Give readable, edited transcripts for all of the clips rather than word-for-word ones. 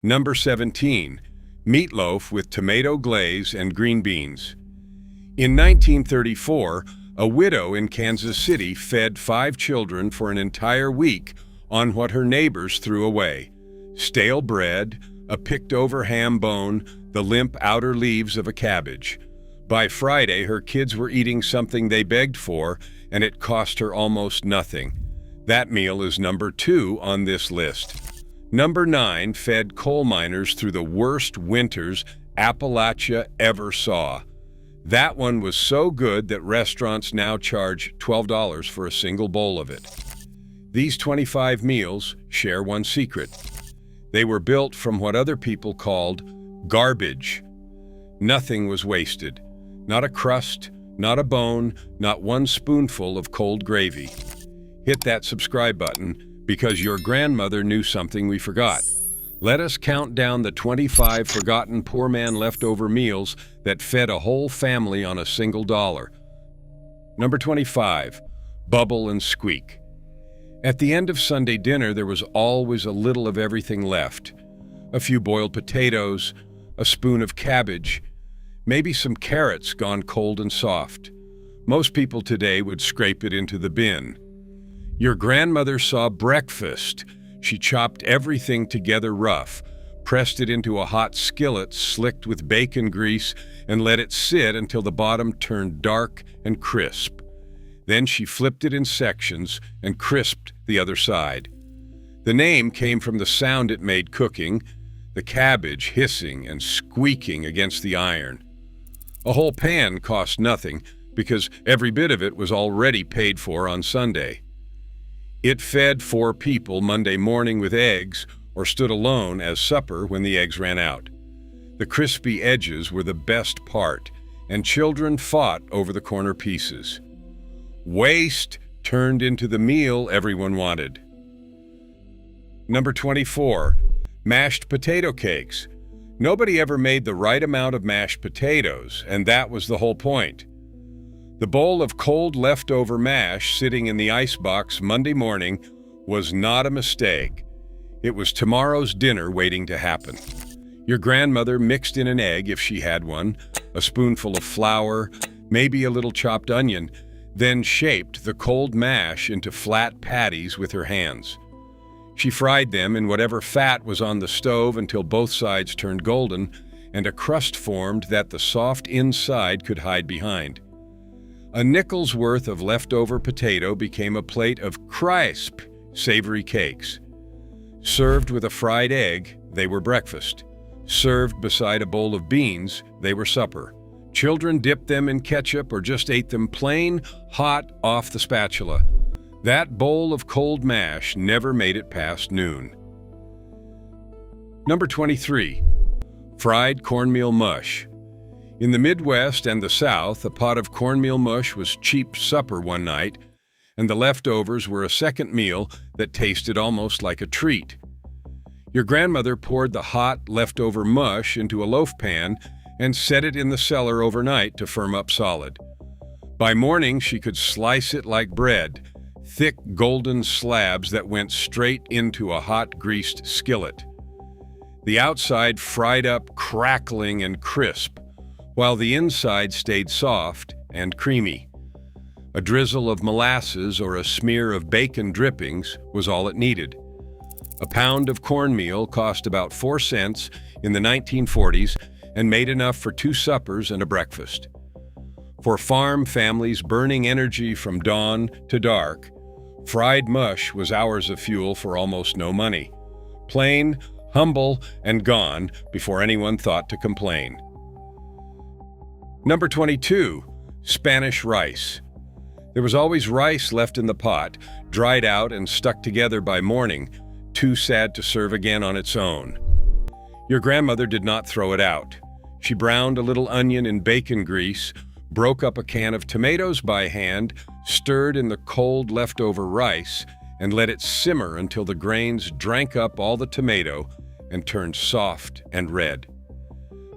Number 17. Meatloaf with tomato glaze and green beans. In 1934, a widow in Kansas City fed 5 children for an entire week on what her neighbors threw away: stale bread, a picked-over ham bone, the limp outer leaves of a cabbage. By Friday, her kids were eating something they begged for, and it cost her almost nothing. That meal is number 2 on this list. Number 9 fed coal miners through the worst winters Appalachia ever saw. That one was so good that restaurants now charge $12 for a single bowl of it. These 25 meals share one secret. They were built from what other people called garbage. Nothing was wasted. Not a crust, not a bone, not one spoonful of cold gravy. Hit that subscribe button because your grandmother knew something we forgot. Let us count down the 25 forgotten poor man leftover meals that fed a whole family on a single dollar. Number 25. Bubble and squeak. At the end of Sunday dinner, there was always a little of everything left. A few boiled potatoes, a spoon of cabbage, maybe some carrots gone cold and soft. Most people today would scrape it into the bin. Your grandmother saw breakfast. She chopped everything together rough, pressed it into a hot skillet slicked with bacon grease, and let it sit until the bottom turned dark and crisp. Then she flipped it in sections and crisped the other side. The name came from the sound it made cooking, the cabbage hissing and squeaking against the iron. A whole pan cost nothing because every bit of it was already paid for on Sunday. It fed 4 people Monday morning with eggs, or stood alone as supper when the eggs ran out. The crispy edges were the best part, and children fought over the corner pieces. Waste turned into the meal everyone wanted. Number 24. Mashed potato cakes. Nobody ever made the right amount of mashed potatoes, and that was the whole point. The bowl of cold leftover mash sitting in the icebox Monday morning was not a mistake. It was tomorrow's dinner waiting to happen. Your grandmother mixed in an egg if she had one, a spoonful of flour, maybe a little chopped onion, then shaped the cold mash into flat patties with her hands. She fried them in whatever fat was on the stove until both sides turned golden and a crust formed that the soft inside could hide behind. A nickel's worth of leftover potato became a plate of crisp, savory cakes. Served with a fried egg, they were breakfast. Served beside a bowl of beans, they were supper. Children dipped them in ketchup or just ate them plain, hot off the spatula. That bowl of cold mash never made it past noon. Number 23. Fried cornmeal mush. In the Midwest and the South, a pot of cornmeal mush was cheap supper one night, and the leftovers were a second meal that tasted almost like a treat. Your grandmother poured the hot, leftover mush into a loaf pan and set it in the cellar overnight to firm up solid. By morning, she could slice it like bread, thick golden slabs that went straight into a hot, greased skillet. The outside fried up, crackling and crisp, while the inside stayed soft and creamy. A drizzle of molasses or a smear of bacon drippings was all it needed. A pound of cornmeal cost about 4 cents in the 1940s and made enough for 2 suppers and a breakfast. For farm families burning energy from dawn to dark, fried mush was hours of fuel for almost no money. Plain, humble, and gone before anyone thought to complain. Number 22. Spanish rice. There was always rice left in the pot, dried out and stuck together by morning, too sad to serve again on its own. Your grandmother did not throw it out. She browned a little onion in bacon grease, broke up a can of tomatoes by hand, stirred in the cold leftover rice, and let it simmer until the grains drank up all the tomato and turned soft and red.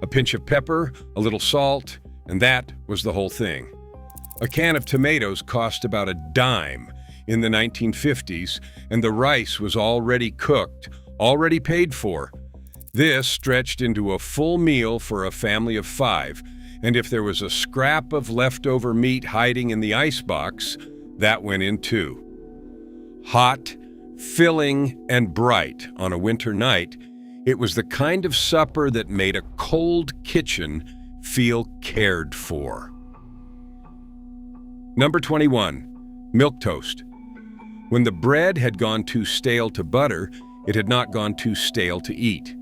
A pinch of pepper, a little salt, and that was the whole thing. A can of tomatoes cost about a dime in the 1950s, and the rice was already cooked, already paid for. This stretched into a full meal for a family of 5, and if there was a scrap of leftover meat hiding in the icebox, that went in too. Hot, filling, and bright on a winter night, it was the kind of supper that made a cold kitchen feel cared for. Number 21, milk toast. When the bread had gone too stale to butter, it had not gone too stale to eat.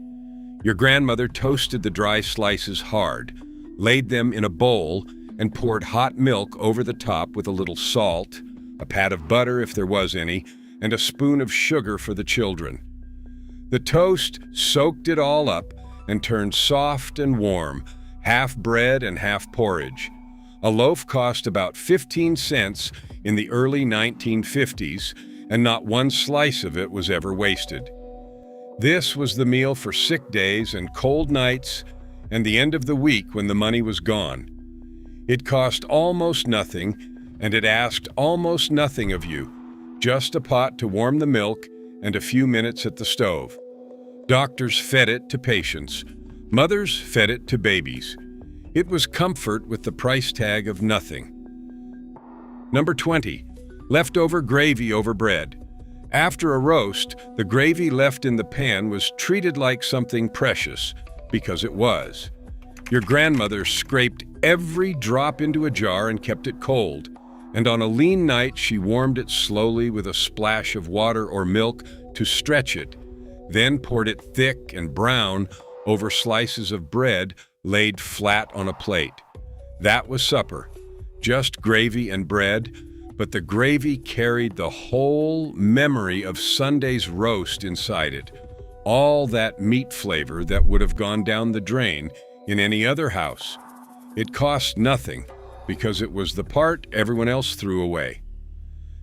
Your grandmother toasted the dry slices hard, laid them in a bowl, and poured hot milk over the top with a little salt, a pat of butter if there was any, and a spoon of sugar for the children. The toast soaked it all up and turned soft and warm, half bread and half porridge. A loaf cost about 15 cents in the early 1950s, and not one slice of it was ever wasted. This was the meal for sick days and cold nights and the end of the week when the money was gone. It cost almost nothing, and it asked almost nothing of you, just a pot to warm the milk and a few minutes at the stove. Doctors fed it to patients. Mothers fed it to babies. It was comfort with the price tag of nothing. Number 20, leftover gravy over bread. After a roast, the gravy left in the pan was treated like something precious, because it was. Your grandmother scraped every drop into a jar and kept it cold, and on a lean night she warmed it slowly with a splash of water or milk to stretch it, then poured it thick and brown over slices of bread laid flat on a plate. That was supper, just gravy and bread, but the gravy carried the whole memory of Sunday's roast inside it, all that meat flavor that would have gone down the drain in any other house. It cost nothing because it was the part everyone else threw away.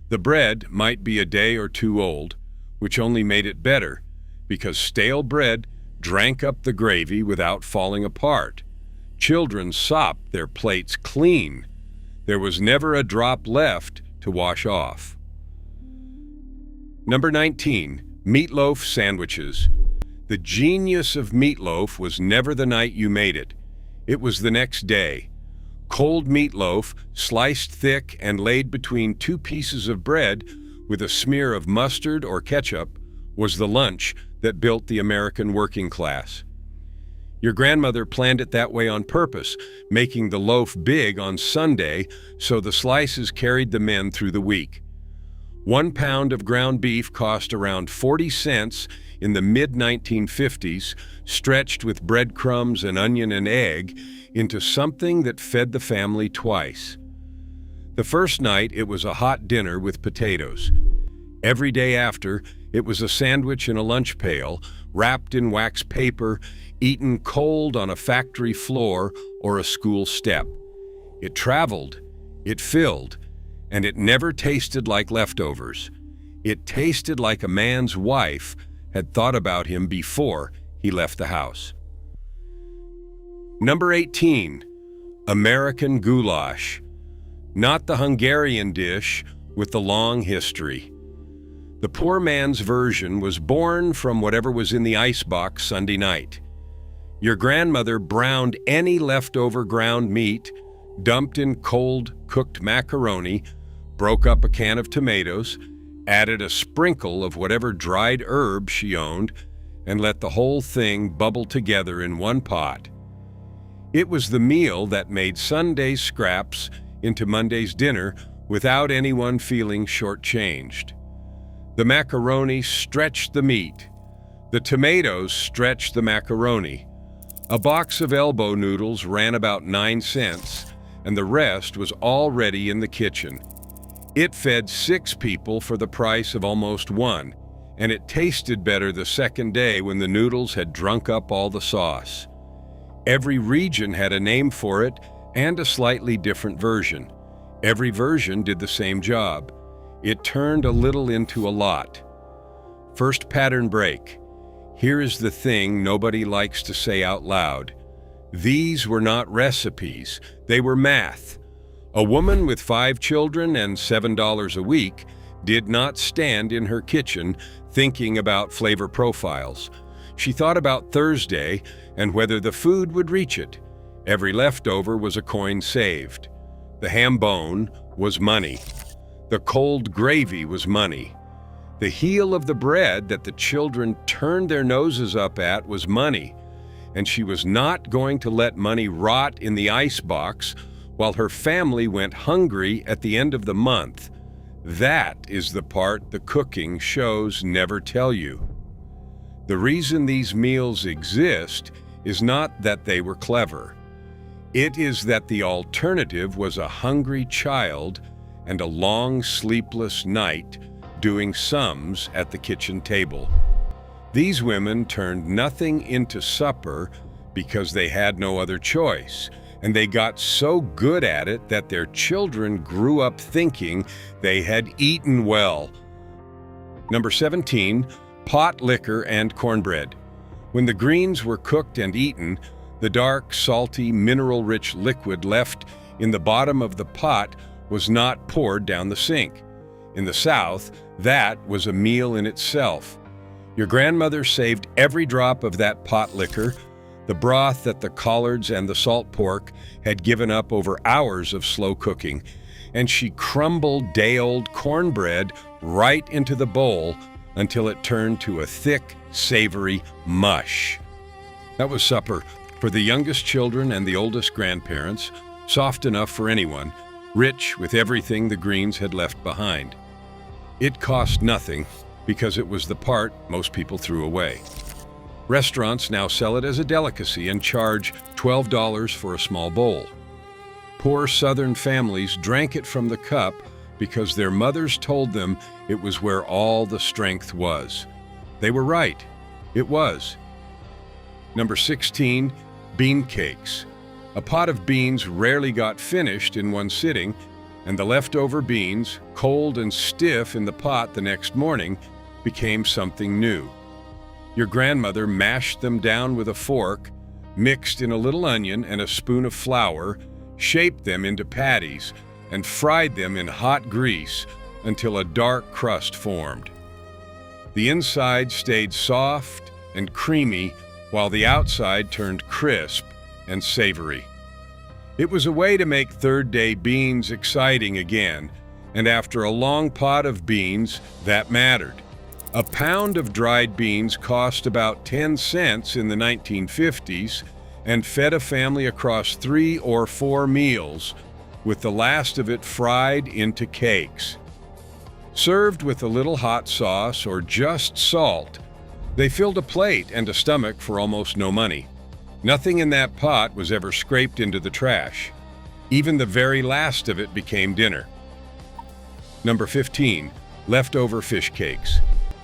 The bread might be a day or two old, which only made it better because stale bread drank up the gravy without falling apart. Children sopped their plates clean. There was never a drop left to wash off. Number 19, meatloaf sandwiches. The genius of meatloaf was never the night you made it. It was the next day. Cold meatloaf, sliced thick and laid between 2 pieces of bread with a smear of mustard or ketchup, was the lunch that built the American working class. Your grandmother planned it that way on purpose, making the loaf big on Sunday so the slices carried the men through the week. 1 pound of ground beef cost around 40 cents in the mid-1950s, stretched with breadcrumbs and onion and egg into something that fed the family twice. The first night, it was a hot dinner with potatoes. Every day after, it was a sandwich in a lunch pail, wrapped in wax paper, eaten cold on a factory floor or a school step. It traveled, it filled, and it never tasted like leftovers. It tasted like a man's wife had thought about him before he left the house. Number 18, American goulash. Not the Hungarian dish with the long history. The poor man's version was born from whatever was in the icebox Sunday night. Your grandmother browned any leftover ground meat, dumped in cold cooked macaroni, broke up a can of tomatoes, added a sprinkle of whatever dried herb she owned, and let the whole thing bubble together in one pot. It was the meal that made Sunday's scraps into Monday's dinner without anyone feeling shortchanged. The macaroni stretched the meat. The tomatoes stretched the macaroni. A box of elbow noodles ran about 9 cents, and the rest was already in the kitchen. It fed 6 people for the price of almost 1, and it tasted better the second day when the noodles had drunk up all the sauce. Every region had a name for it and a slightly different version. Every version did the same job. It turned a little into a lot. First pattern break. Here is the thing nobody likes to say out loud. These were not recipes, they were math. A woman with 5 children and $7 a week did not stand in her kitchen thinking about flavor profiles. She thought about Thursday and whether the food would reach it. Every leftover was a coin saved. The ham bone was money. The cold gravy was money. The heel of the bread that the children turned their noses up at was money. And she was not going to let money rot in the icebox while her family went hungry at the end of the month. That is the part the cooking shows never tell you. The reason these meals exist is not that they were clever. It is that the alternative was a hungry child and a long sleepless night doing sums at the kitchen table. These women turned nothing into supper because they had no other choice, and they got so good at it that their children grew up thinking they had eaten well. Number 17, pot liquor and cornbread. When the greens were cooked and eaten, the dark, salty, mineral-rich liquid left in the bottom of the pot was not poured down the sink. In the South, that was a meal in itself. Your grandmother saved every drop of that pot liquor, the broth that the collards and the salt pork had given up over hours of slow cooking, and she crumbled day-old cornbread right into the bowl until it turned to a thick, savory mush. That was supper for the youngest children and the oldest grandparents, soft enough for anyone, rich with everything the Greens had left behind. It cost nothing because it was the part most people threw away. Restaurants now sell it as a delicacy and charge $12 for a small bowl. Poor Southern families drank it from the cup because their mothers told them it was where all the strength was. They were right. It was. Number 16, bean cakes. A pot of beans rarely got finished in one sitting, and the leftover beans, cold and stiff in the pot the next morning, became something new. Your grandmother mashed them down with a fork, mixed in a little onion and a spoon of flour, shaped them into patties, and fried them in hot grease until a dark crust formed. The inside stayed soft and creamy, while the outside turned crisp and savory. It was a way to make third-day beans exciting again, and after a long pot of beans, that mattered. A pound of dried beans cost about 10 cents in the 1950s and fed a family across 3 or 4 meals, with the last of it fried into cakes. Served with a little hot sauce or just salt, they filled a plate and a stomach for almost no money. Nothing in that pot was ever scraped into the trash. Even the very last of it became dinner. Number 15, leftover fish cakes.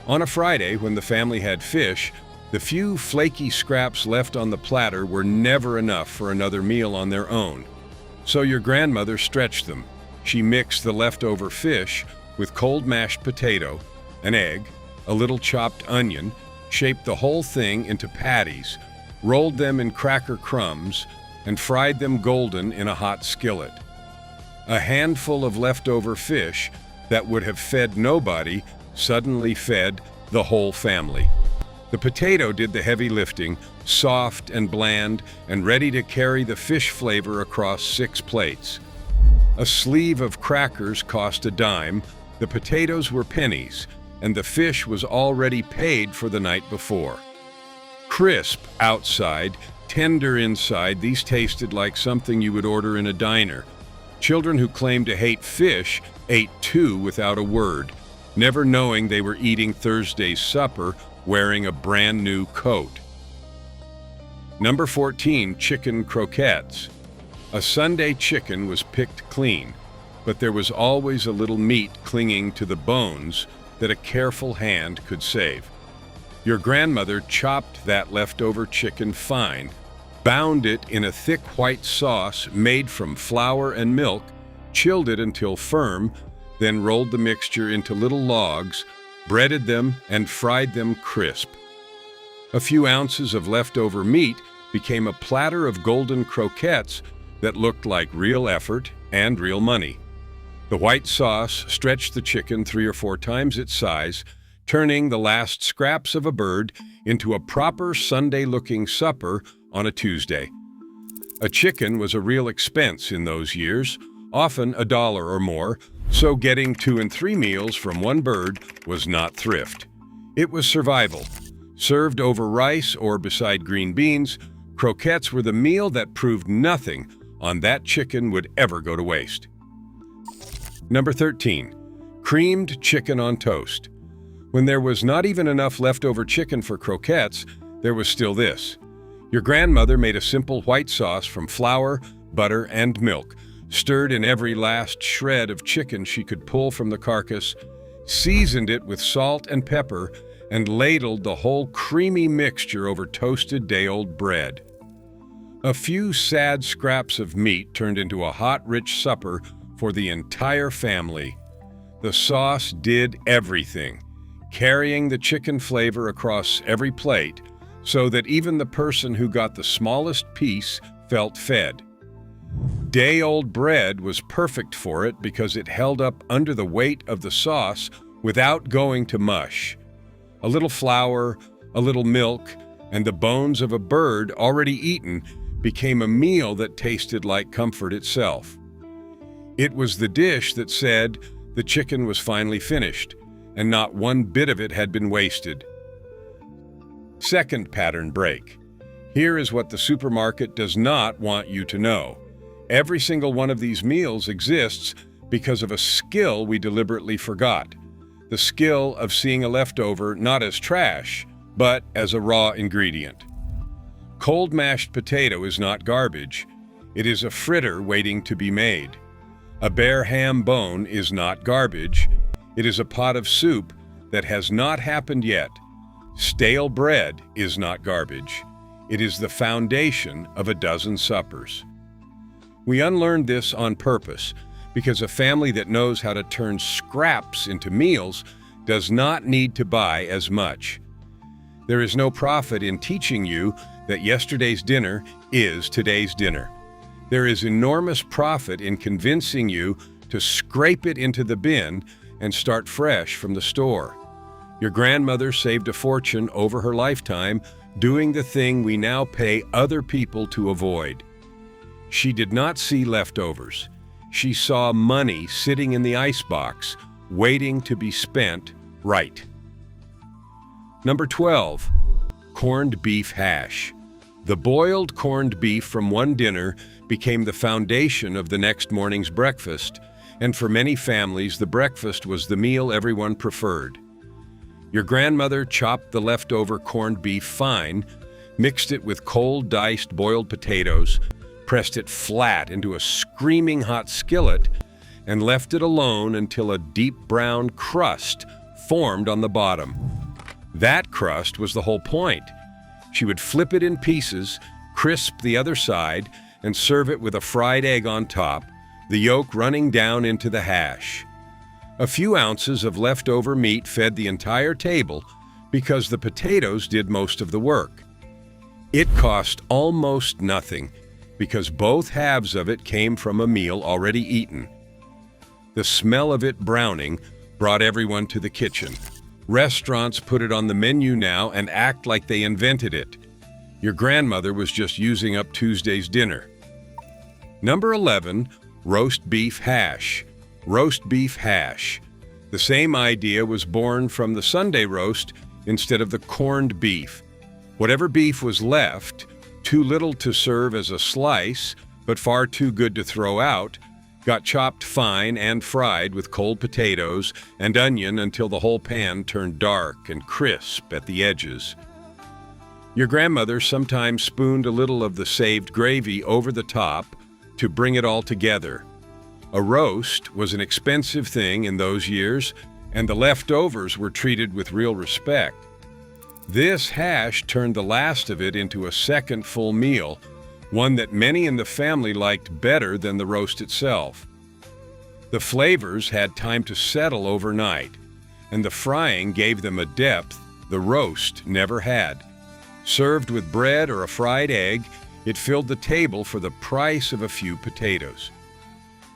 On a Friday, when the family had fish, the few flaky scraps left on the platter were never enough for another meal on their own. So your grandmother stretched them. She mixed the leftover fish with cold mashed potato, an egg, a little chopped onion, shaped the whole thing into patties, rolled them in cracker crumbs, and fried them golden in a hot skillet. A handful of leftover fish that would have fed nobody suddenly fed the whole family. The potato did the heavy lifting, soft and bland and ready to carry the fish flavor across 6 plates. A sleeve of crackers cost a dime, the potatoes were pennies, and the fish was already paid for the night before. Crisp outside, tender inside, these tasted like something you would order in a diner. Children who claimed to hate fish ate too without a word, never knowing they were eating Thursday's supper wearing a brand new coat. Number 14, chicken croquettes. A Sunday chicken was picked clean, but there was always a little meat clinging to the bones that a careful hand could save. Your grandmother chopped that leftover chicken fine, bound it in a thick white sauce made from flour and milk, chilled it until firm, then rolled the mixture into little logs, breaded them, and fried them crisp. A few ounces of leftover meat became a platter of golden croquettes that looked like real effort and real money. The white sauce stretched the chicken 3 or 4 times its size, turning the last scraps of a bird into a proper Sunday-looking supper on a Tuesday. A chicken was a real expense in those years, often $1 or more, so getting 2 and 3 meals from one bird was not thrift. It was survival. Served over rice or beside green beans, croquettes were the meal that proved nothing on that chicken would ever go to waste. Number 13. Creamed chicken on toast. When there was not even enough leftover chicken for croquettes, there was still this. Your grandmother made a simple white sauce from flour, butter, and milk, stirred in every last shred of chicken she could pull from the carcass, seasoned it with salt and pepper, and ladled the whole creamy mixture over toasted day-old bread. A few sad scraps of meat turned into a hot, rich supper for the entire family. The sauce did everything, carrying the chicken flavor across every plate so that even the person who got the smallest piece felt fed. Day-old bread was perfect for it because it held up under the weight of the sauce without going to mush. A little flour, a little milk, and the bones of a bird already eaten became a meal that tasted like comfort itself. It was the dish that said the chicken was finally finished, and not one bit of it had been wasted. Second pattern break. Here is what the supermarket does not want you to know. Every single one of these meals exists because of a skill we deliberately forgot. The skill of seeing a leftover not as trash, but as a raw ingredient. Cold mashed potato is not garbage. It is a fritter waiting to be made. A bare ham bone is not garbage. It is a pot of soup that has not happened yet. Stale bread is not garbage. It is the foundation of a dozen suppers. We unlearned this on purpose because a family that knows how to turn scraps into meals does not need to buy as much. There is no profit in teaching you that yesterday's dinner is today's dinner. There is enormous profit in convincing you to scrape it into the bin and start fresh from the store. Your grandmother saved a fortune over her lifetime doing the thing we now pay other people to avoid. She did not see leftovers. She saw money sitting in the icebox, waiting to be spent right. Number 12. Corned beef hash. The boiled corned beef from one dinner became the foundation of the next morning's breakfast, and for many families, the breakfast was the meal everyone preferred. Your grandmother chopped the leftover corned beef fine, mixed it with cold diced boiled potatoes, pressed it flat into a screaming hot skillet, and left it alone until a deep brown crust formed on the bottom. That crust was the whole point. She would flip it in pieces, crisp the other side, and serve it with a fried egg on top, the yolk running down into the hash. A few ounces of leftover meat fed the entire table because the potatoes did most of the work. It cost almost nothing because both halves of it came from a meal already eaten. The smell of it browning brought everyone to the kitchen. Restaurants put it on the menu now and act like they invented it. Your grandmother was just using up Tuesday's dinner. Number 11, roast beef hash. Roast beef hash. The same idea was born from the Sunday roast instead of the corned beef. Whatever beef was left, too little to serve as a slice, but far too good to throw out, got chopped fine and fried with cold potatoes and onion until the whole pan turned dark and crisp at the edges. Your grandmother sometimes spooned a little of the saved gravy over the top to bring it all together. A roast was an expensive thing in those years, and the leftovers were treated with real respect. This hash turned the last of it into a second full meal, one that many in the family liked better than the roast itself. The flavors had time to settle overnight, and the frying gave them a depth the roast never had. Served with bread or a fried egg, it filled the table for the price of a few potatoes.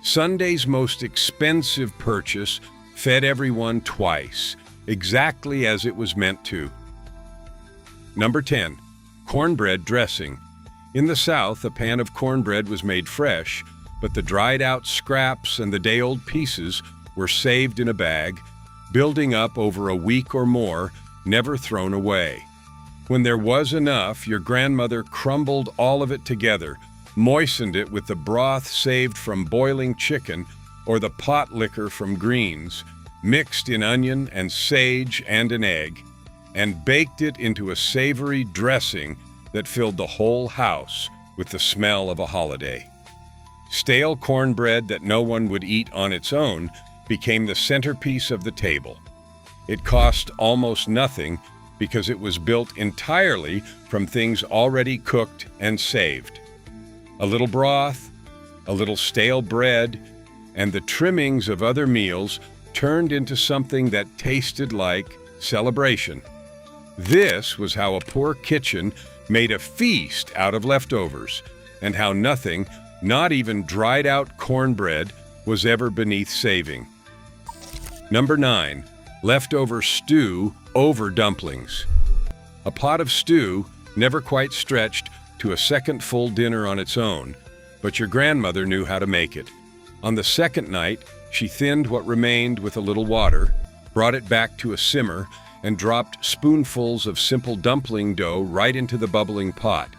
Sunday's most expensive purchase fed everyone twice, exactly as it was meant to. Number 10. Cornbread dressing. In the South, a pan of cornbread was made fresh, but the dried-out scraps and the day-old pieces were saved in a bag, building up over a week or more, never thrown away. When there was enough, your grandmother crumbled all of it together, moistened it with the broth saved from boiling chicken or the pot liquor from greens, mixed in onion and sage and an egg, and baked it into a savory dressing that filled the whole house with the smell of a holiday. Stale cornbread that no one would eat on its own became the centerpiece of the table. It cost almost nothing because it was built entirely from things already cooked and saved. A little broth, a little stale bread, and the trimmings of other meals turned into something that tasted like celebration. This was how a poor kitchen made a feast out of leftovers, and how nothing, not even dried-out cornbread, was ever beneath saving. Number 9. Leftover stew over dumplings. A pot of stew never quite stretched to a second full dinner on its own, but your grandmother knew how to make it. On the second night, she thinned what remained with a little water, brought it back to a simmer, and dropped spoonfuls of simple dumpling dough right into the bubbling pot.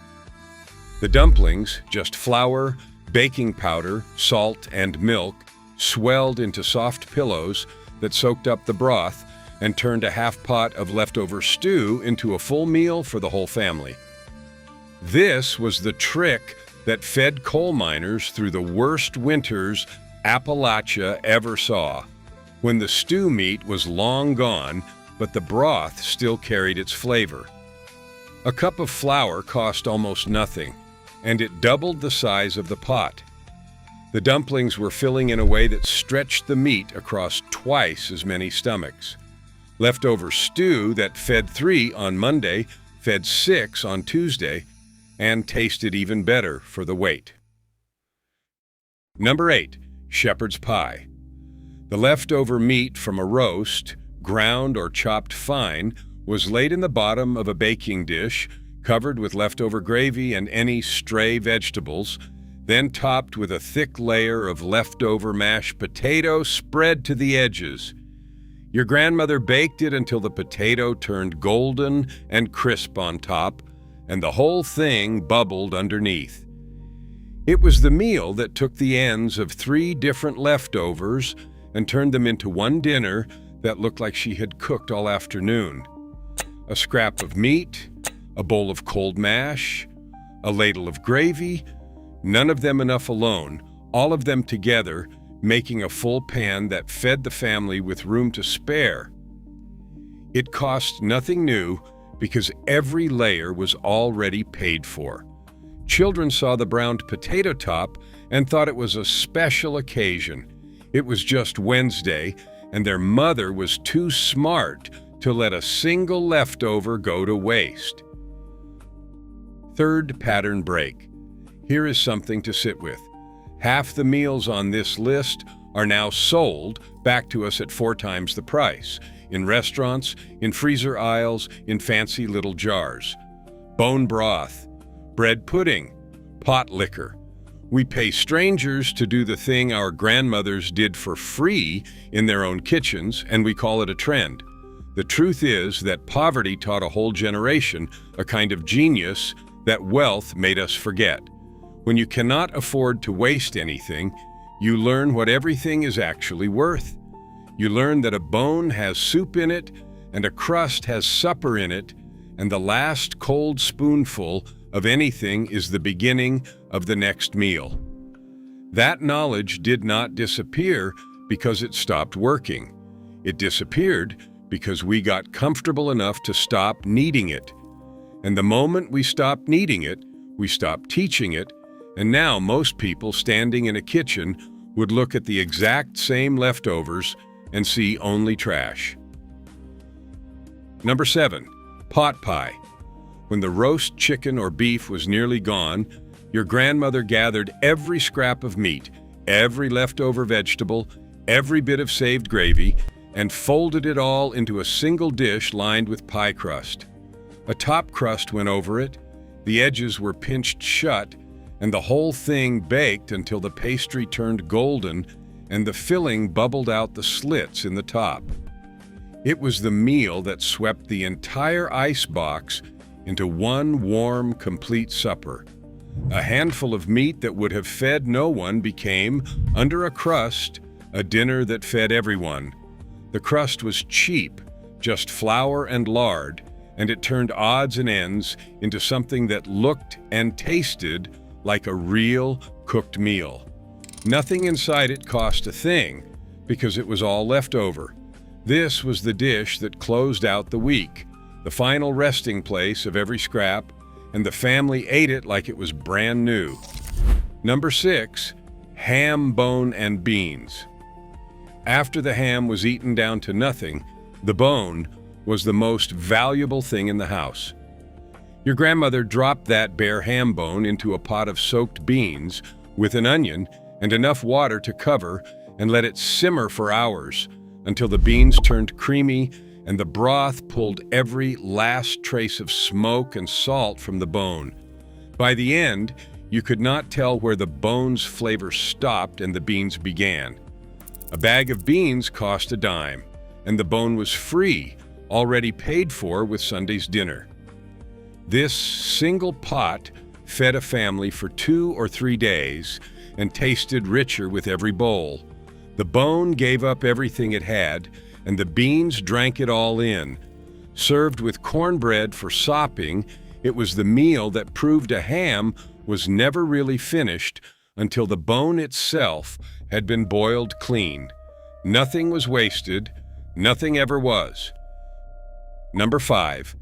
The dumplings, just flour, baking powder, salt, and milk, swelled into soft pillows that soaked up the broth and turned a half pot of leftover stew into a full meal for the whole family. This was the trick that fed coal miners through the worst winters Appalachia ever saw, when the stew meat was long gone, but the broth still carried its flavor. A cup of flour cost almost nothing, and it doubled the size of the pot. The dumplings were filling in a way that stretched the meat across twice as many stomachs. Leftover stew that fed 3 on Monday fed 6 on Tuesday, and tasted even better for the wait. Number 8. Shepherd's pie. The leftover meat from a roast, ground or chopped fine, was laid in the bottom of a baking dish, covered with leftover gravy and any stray vegetables, then topped with a thick layer of leftover mashed potato spread to the edges. Your grandmother baked it until the potato turned golden and crisp on top, and the whole thing bubbled underneath. It was the meal that took the ends of 3 different leftovers and turned them into one dinner that looked like she had cooked all afternoon. A scrap of meat, a bowl of cold mash, a ladle of gravy, none of them enough alone, all of them together, making a full pan that fed the family with room to spare. It cost nothing new because every layer was already paid for. Children saw the browned potato top and thought it was a special occasion. It was just Wednesday, and their mother was too smart to let a single leftover go to waste. Third pattern break. Here is something to sit with. Half the meals on this list are now sold back to us at 4 times the price, in restaurants, in freezer aisles, in fancy little jars. Bone broth, bread pudding, pot liquor. We pay strangers to do the thing our grandmothers did for free in their own kitchens, and we call it a trend. The truth is that poverty taught a whole generation a kind of genius that wealth made us forget. When you cannot afford to waste anything, you learn what everything is actually worth. You learn that a bone has soup in it, and a crust has supper in it, and the last cold spoonful of anything is the beginning of the next meal. That knowledge did not disappear because it stopped working. It disappeared because we got comfortable enough to stop needing it. And the moment we stopped needing it, we stopped teaching it, and now most people standing in a kitchen would look at the exact same leftovers and see only trash. Number 7. Pot pie. When the roast chicken or beef was nearly gone, your grandmother gathered every scrap of meat, every leftover vegetable, every bit of saved gravy, and folded it all into a single dish lined with pie crust. A top crust went over it, the edges were pinched shut, and the whole thing baked until the pastry turned golden and the filling bubbled out the slits in the top. It was the meal that swept the entire icebox into one warm, complete supper. A handful of meat that would have fed no one became, under a crust, a dinner that fed everyone. The crust was cheap, just flour and lard, and it turned odds and ends into something that looked and tasted like a real cooked meal. Nothing inside it cost a thing, because it was all left over. This was the dish that closed out the week, the final resting place of every scrap, and the family ate it like it was brand new. Number 6, ham, bone, and beans. After the ham was eaten down to nothing, the bone was the most valuable thing in the house. Your grandmother dropped that bare ham bone into a pot of soaked beans with an onion and enough water to cover and let it simmer for hours until the beans turned creamy and the broth pulled every last trace of smoke and salt from the bone. By the end, you could not tell where the bone's flavor stopped and the beans began. A bag of beans cost a dime, and the bone was free, already paid for with Sunday's dinner. This single pot fed a family for 2 or 3 days and tasted richer with every bowl. The bone gave up everything it had, and the beans drank it all in. Served with cornbread for sopping, it was the meal that proved a ham was never really finished until the bone itself had been boiled clean. Nothing was wasted, nothing ever was. Number 5,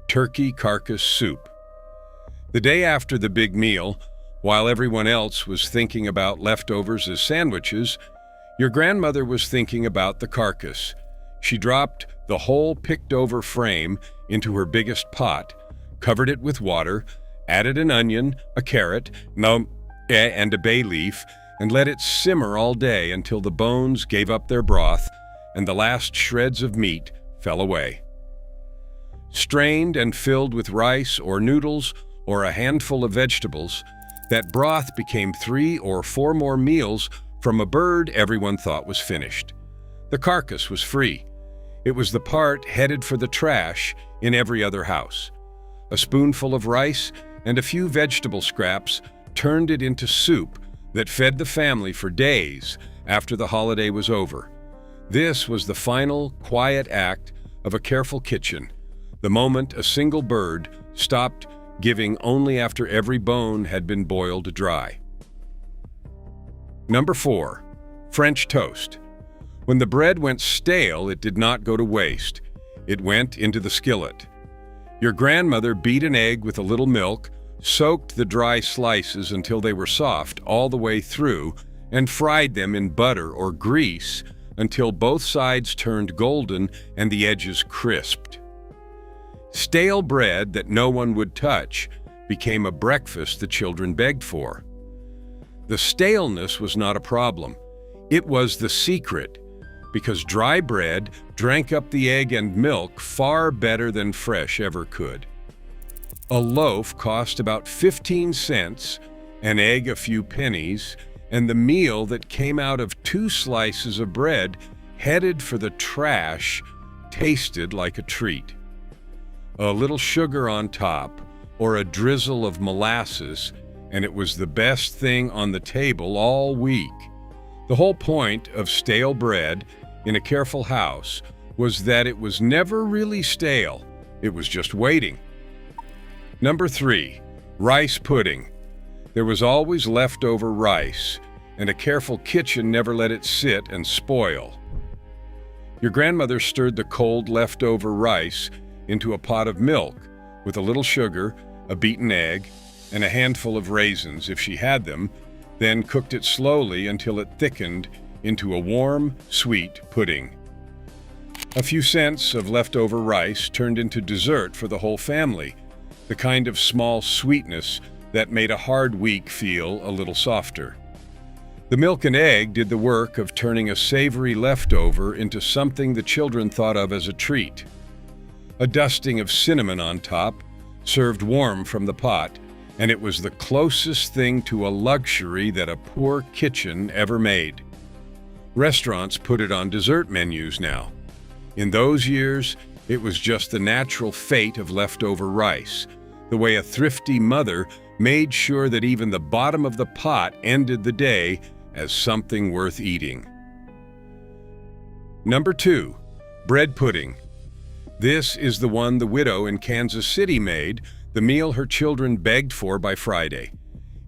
turkey carcass soup. The day after the big meal, while everyone else was thinking about leftovers as sandwiches, your grandmother was thinking about the carcass. She dropped the whole picked-over frame into her biggest pot, covered it with water, added an onion, a carrot, and a bay leaf, and let it simmer all day until the bones gave up their broth and the last shreds of meat fell away. Strained and filled with rice or noodles or a handful of vegetables, that broth became 3 or 4 more meals from a bird everyone thought was finished. The carcass was free. It was the part headed for the trash in every other house. A spoonful of rice and a few vegetable scraps turned it into soup that fed the family for days after the holiday was over. This was the final, quiet act of a careful kitchen, the moment a single bird stopped giving only after every bone had been boiled dry. Number 4, French toast. When the bread went stale, it did not go to waste. It went into the skillet. Your grandmother beat an egg with a little milk, soaked the dry slices until they were soft all the way through, and fried them in butter or grease until both sides turned golden and the edges crisped. Stale bread that no one would touch became a breakfast the children begged for. The staleness was not a problem. It was the secret, because dry bread drank up the egg and milk far better than fresh ever could. A loaf cost about 15 cents, an egg a few pennies, and the meal that came out of 2 slices of bread headed for the trash tasted like a treat. A little sugar on top, or a drizzle of molasses, and it was the best thing on the table all week. The whole point of stale bread in a careful house was that it was never really stale. It was just waiting. Number 3, rice pudding. There was always leftover rice, and a careful kitchen never let it sit and spoil. Your grandmother stirred the cold leftover rice into a pot of milk with a little sugar, a beaten egg, and a handful of raisins if she had them, then cooked it slowly until it thickened into a warm, sweet pudding. A few cents of leftover rice turned into dessert for the whole family, the kind of small sweetness that made a hard week feel a little softer. The milk and egg did the work of turning a savory leftover into something the children thought of as a treat. A dusting of cinnamon on top, served warm from the pot, and it was the closest thing to a luxury that a poor kitchen ever made. Restaurants put it on dessert menus now. In those years, it was just the natural fate of leftover rice, the way a thrifty mother made sure that even the bottom of the pot ended the day as something worth eating. Number 2, bread pudding. This is the one the widow in Kansas City made, the meal her children begged for by Friday.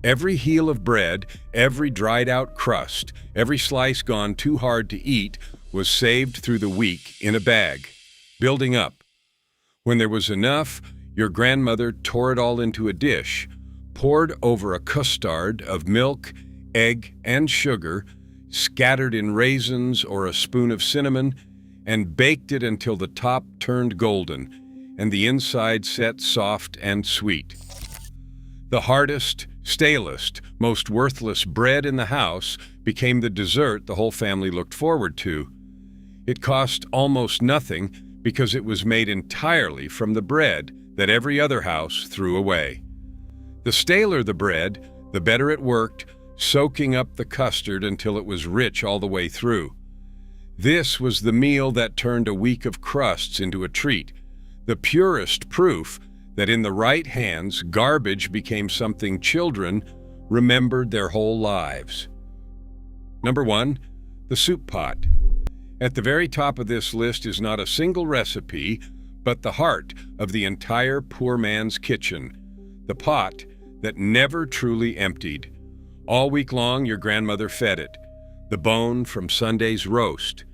Every heel of bread, every dried-out crust, every slice gone too hard to eat was saved through the week in a bag, building up. When there was enough, your grandmother tore it all into a dish, poured over a custard of milk, egg, and sugar, scattered in raisins or a spoon of cinnamon, and baked it until the top turned golden and the inside set soft and sweet. The hardest, stalest, most worthless bread in the house became the dessert the whole family looked forward to. It cost almost nothing because it was made entirely from the bread that every other house threw away. The staler the bread, the better it worked, soaking up the custard until it was rich all the way through. This was the meal that turned a week of crusts into a treat, the purest proof that in the right hands, garbage became something children remembered their whole lives. Number 1, the soup pot. At the very top of this list is not a single recipe, but the heart of the entire poor man's kitchen, the pot that never truly emptied. All week long, your grandmother fed it, the bone from Sunday's roast,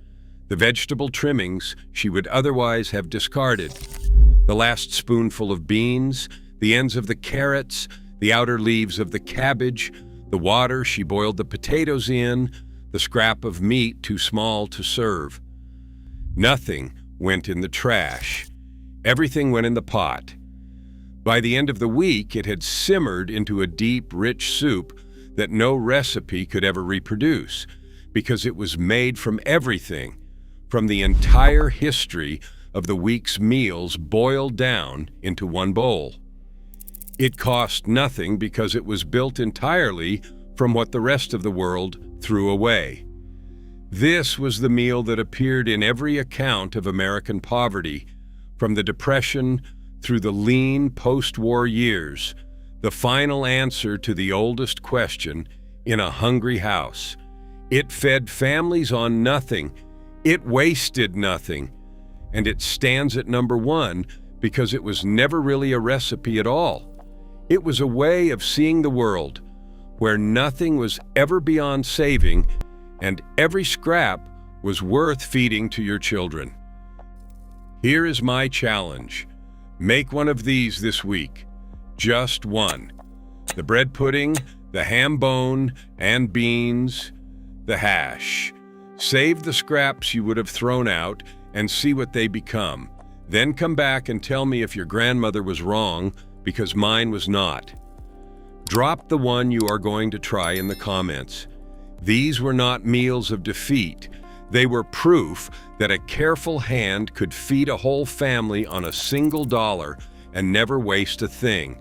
the vegetable trimmings she would otherwise have discarded, the last spoonful of beans, the ends of the carrots, the outer leaves of the cabbage, the water she boiled the potatoes in, the scrap of meat too small to serve. Nothing went in the trash. Everything went in the pot. By the end of the week, it had simmered into a deep, rich soup that no recipe could ever reproduce, because it was made from everything, from the entire history of the week's meals boiled down into one bowl. It cost nothing because it was built entirely from what the rest of the world threw away. This was the meal that appeared in every account of American poverty, from the Depression through the lean post-war years, the final answer to the oldest question in a hungry house. It fed families on nothing. It wasted nothing. And it stands at number 1 because it was never really a recipe at all. It was a way of seeing the world, where nothing was ever beyond saving and every scrap was worth feeding to your children. Here is my challenge. Make one of these this week. Just one. The bread pudding, the ham bone and beans, the hash. Save the scraps you would have thrown out and see what they become. Then come back and tell me if your grandmother was wrong, because mine was not. Drop the one you are going to try in the comments. These were not meals of defeat. They were proof that a careful hand could feed a whole family on a single dollar and never waste a thing.